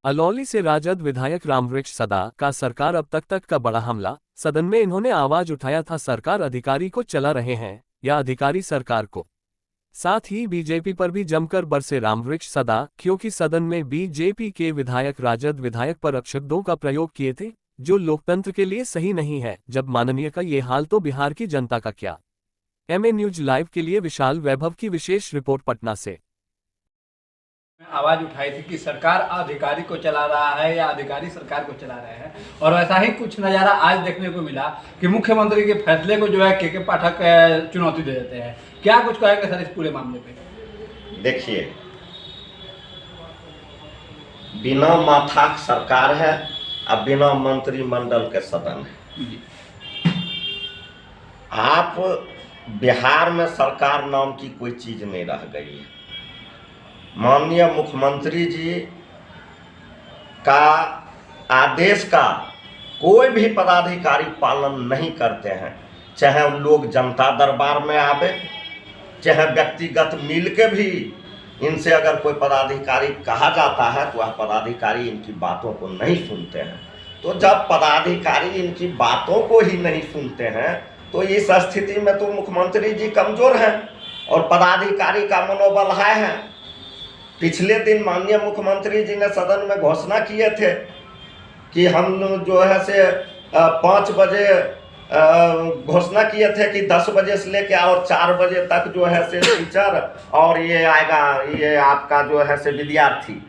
अलौली से राजद विधायक रामवृक्ष सदा का सरकार अब तक का बड़ा हमला। सदन में इन्होंने आवाज उठाया था, सरकार अधिकारी को चला रहे हैं या अधिकारी सरकार को। साथ ही बीजेपी पर भी जमकर बरसे रामवृक्ष सदा, क्योंकि सदन में बीजेपी के विधायक राजद विधायक पर अपशब्दों का प्रयोग किए थे, जो लोकतंत्र के लिए सही नहीं है। जब माननीय का ये हाल तो बिहार की जनता का क्या। एमए न्यूज लाइव के लिए विशाल वैभव की विशेष रिपोर्ट पटना से। आवाज उठाई थी कि सरकार अधिकारी को चला रहा है या अधिकारी सरकार को चला रहे हैं, और वैसा ही कुछ नज़ारा आज देखने को मिला कि मुख्यमंत्री के फैसले को जो है के पाठक चुनौती दे देते हैं। क्या कुछ कहेंगे सर इस पूरे मामले पे? देखिए, बिना माथा सरकार है और बिना मंत्रिमंडल के सदन है। आप बिहार में सरकार नाम की कोई चीज नहीं रह गई है। माननीय मुख्यमंत्री जी का आदेश का कोई भी पदाधिकारी पालन नहीं करते हैं, चाहे लोग जनता दरबार में आवे, चाहे व्यक्तिगत मिल के भी इनसे अगर कोई पदाधिकारी कहा जाता है तो वह पदाधिकारी इनकी बातों को नहीं सुनते हैं। तो जब पदाधिकारी इनकी बातों को ही नहीं सुनते हैं तो इस स्थिति में तो मुख्यमंत्री जी कमजोर हैं और पदाधिकारी का मनोबल हाय है। पिछले दिन माननीय मुख्यमंत्री जी ने सदन में घोषणा किए थे कि हम जो है से 5 बजे घोषणा किए थे कि 10 बजे से लेकर और 4 बजे तक जो है से टीचर और ये आएगा, ये आपका जो है से विद्यार्थी,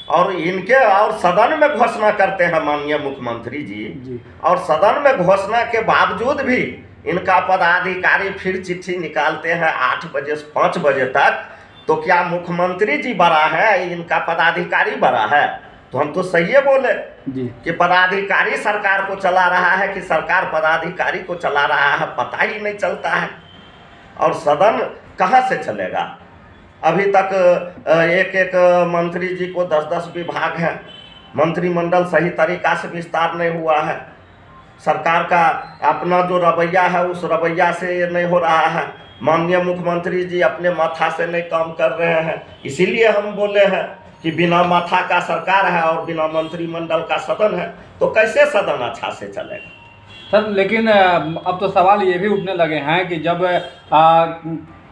और इनके और सदन में घोषणा करते हैं माननीय मुख्यमंत्री जी। और सदन में घोषणा के बावजूद भी इनका पदाधिकारी फिर चिट्ठी निकालते हैं 8 बजे से 5 बजे तक। तो क्या मुख्यमंत्री जी बड़ा है, इनका पदाधिकारी बड़ा है? तो हम तो सही बोले कि पदाधिकारी सरकार को चला रहा है कि सरकार पदाधिकारी को चला रहा है, पता ही नहीं चलता है। और सदन कहाँ से चलेगा? अभी तक एक एक मंत्री जी को 10-10 विभाग है, मंत्रिमंडल सही तरीका से विस्तार नहीं हुआ है। सरकार का अपना जो रवैया है उस रवैया से ये नहीं हो रहा है। माननीय मुख्यमंत्री जी अपने माथा से नहीं काम कर रहे हैं, इसीलिए हम बोले हैं कि बिना माथा का सरकार है और बिना मंत्रिमंडल का सदन है, तो कैसे सदन अच्छा से चलेगा सर? लेकिन अब तो सवाल ये भी उठने लगे हैं कि जब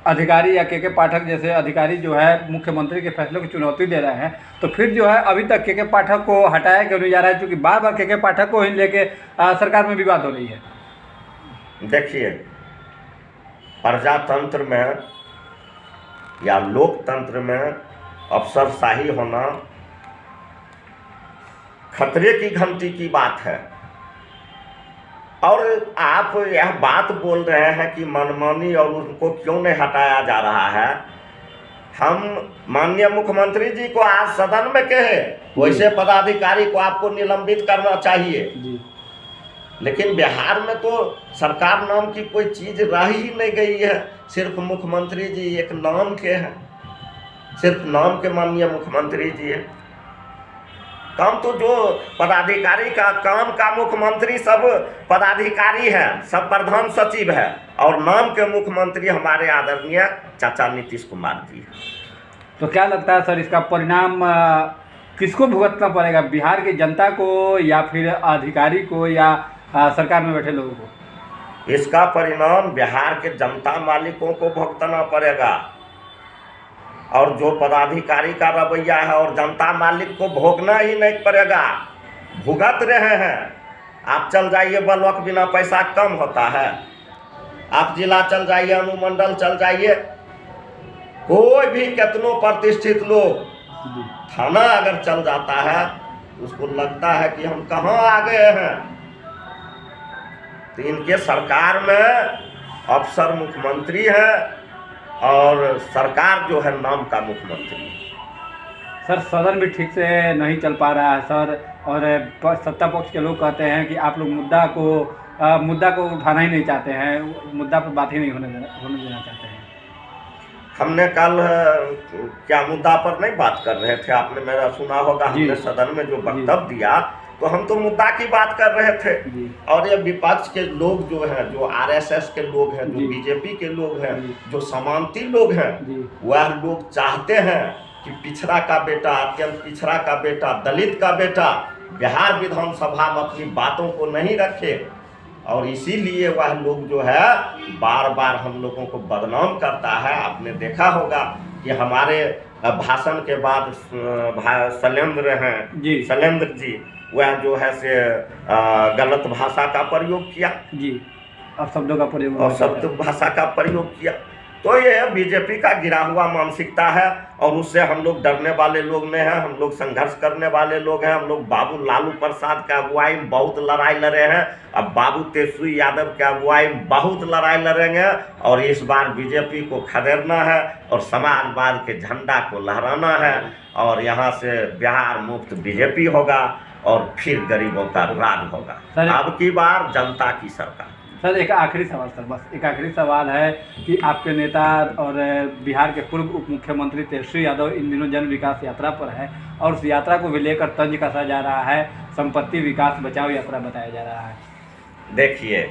अधिकारी या के पाठक जैसे अधिकारी जो है मुख्यमंत्री के फैसले को चुनौती दे रहे हैं, तो फिर जो है अभी तक के पाठक को हटाया क्यों नहीं जा रहा है? क्योंकि बार बार के पाठक को ही लेके सरकार में विवाद हो रही है। देखिए, प्रजातंत्र में या लोकतंत्र में अफसरशाही होना खतरे की घंटी की बात है। और आप यह बात बोल रहे हैं कि मनमानी और उनको क्यों नहीं हटाया जा रहा है। हम माननीय मुख्यमंत्री जी को आज सदन में कहे वैसे पदाधिकारी को आपको निलंबित करना चाहिए, लेकिन बिहार में तो सरकार नाम की कोई चीज रह ही नहीं गई है। सिर्फ मुख्यमंत्री जी एक नाम के हैं, सिर्फ नाम के माननीय मुख्यमंत्री जी है। काम तो जो पदाधिकारी का काम का मुख्यमंत्री सब पदाधिकारी है, सब प्रधान सचिव है, और नाम के मुख्यमंत्री हमारे आदरणीय चाचा नीतीश कुमार जी है। तो क्या लगता है सर, इसका परिणाम किसको भुगतना पड़ेगा? बिहार की जनता को या फिर अधिकारी को या सरकार में बैठे लोगों को? इसका परिणाम बिहार के जनता मालिकों को भुगतना पड़ेगा, और जो पदाधिकारी का रवैया है और जनता मालिक को भोगना ही नहीं पड़ेगा, भुगत रहे हैं। आप चल जाइए, ब्लॉक बिना पैसा कम होता है, आप जिला चल जाइए, अनुमंडल चल जाइए, कोई भी कितनों प्रतिष्ठित लोग थाना अगर चल जाता है उसको लगता है कि हम कहाँ आ गए हैं। तो इनके सरकार में अफसर मुख्यमंत्री है और सरकार जो है नाम का मुख्यमंत्री। सर, सदन भी ठीक से नहीं चल पा रहा है सर, और सत्ता पक्ष के लोग कहते हैं कि आप लोग मुद्दा को उठाना ही नहीं चाहते हैं, मुद्दा पर बात ही नहीं होने देना चाहते हैं। हमने कल क्या मुद्दा पर नहीं बात कर रहे थे, आपने मेरा सुना होगा। हमने सदन में जो वक्तव्य दिया तो हम तो मुद्दा की बात कर रहे थे। और ये विपक्ष के लोग जो हैं, जो आरएसएस के लोग हैं, जो बीजेपी के लोग हैं, जो समांती लोग हैं, वह लोग चाहते हैं कि पिछड़ा का बेटा, अत्यंत पिछड़ा का बेटा, दलित का बेटा बिहार विधानसभा में अपनी बातों को नहीं रखे, और इसीलिए वह लोग जो है बार बार हम लोगों को बदनाम करता है। आपने देखा होगा कि हमारे भाषण के बाद शैलेंद्र हैं जी, शैलेंद्र जी, वह जो है से गलत भाषा का प्रयोग किया जी, अब शब्दों का प्रयोग और शब्द भाषा का प्रयोग किया। तो ये बीजेपी का गिरा हुआ मानसिकता है, और उससे हम लोग डरने वाले लोग नहीं हैं, हम लोग संघर्ष करने वाले लोग हैं। हम लोग बाबू लालू प्रसाद के अगुवाई में बहुत लड़ाई लड़े हैं, अब बाबू तेजस्वी यादव के अगुवाई में बहुत लड़ाई लड़ेंगे, और इस बार बीजेपी को खदेड़ना है और समाजवाद के झंडा को लहराना है, और यहाँ से बिहार मुक्त बीजेपी होगा और फिर गरीबों का राज होगा। अब की बार जनता की सरकार। सर एक आखिरी सवाल, सर बस एक आखिरी सवाल है कि आपके नेता और बिहार के पूर्व उप मुख्यमंत्री तेजस्वी यादव इन दिनों जन विकास यात्रा पर है, और उस यात्रा को भी लेकर तंज कसा जा रहा है, संपत्ति विकास बचाओ यात्रा बताया जा रहा है। देखिए,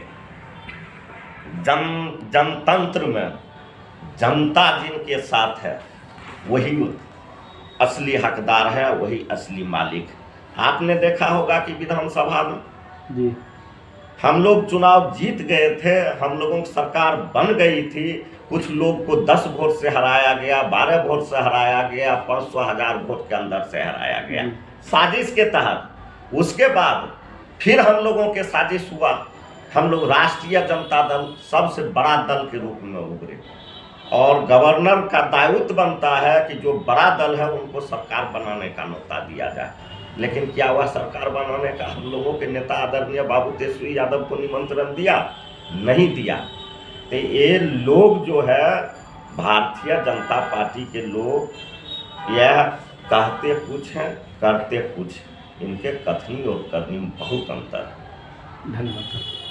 जनतंत्र में जनता जिनके साथ है वही असली हकदार है, वही असली मालिक। आपने देखा होगा कि विधानसभा में जी हम लोग चुनाव जीत गए थे, हम लोगों की सरकार बन गई थी, कुछ लोग को 10 वोट से हराया गया, 12 वोट से हराया गया, 500,000 वोट के अंदर से हराया गया साजिश के तहत। उसके बाद फिर हम लोगों के साजिश हुआ, हम लोग राष्ट्रीय जनता दल सबसे बड़ा दल के रूप में उभरे, और गवर्नर का दायित्व बनता है कि जो बड़ा दल है उनको सरकार बनाने का न्योता दिया जाए। लेकिन क्या वह सरकार बनाने का हम लोगों के नेता आदरणीय बाबू तेजस्वी यादव को निमंत्रण दिया? नहीं दिया। तो ये लोग जो है भारतीय जनता पार्टी के लोग, यह कहते कुछ हैं करते कुछ, इनके कथनी और करनी में बहुत अंतर है। धन्यवाद सर।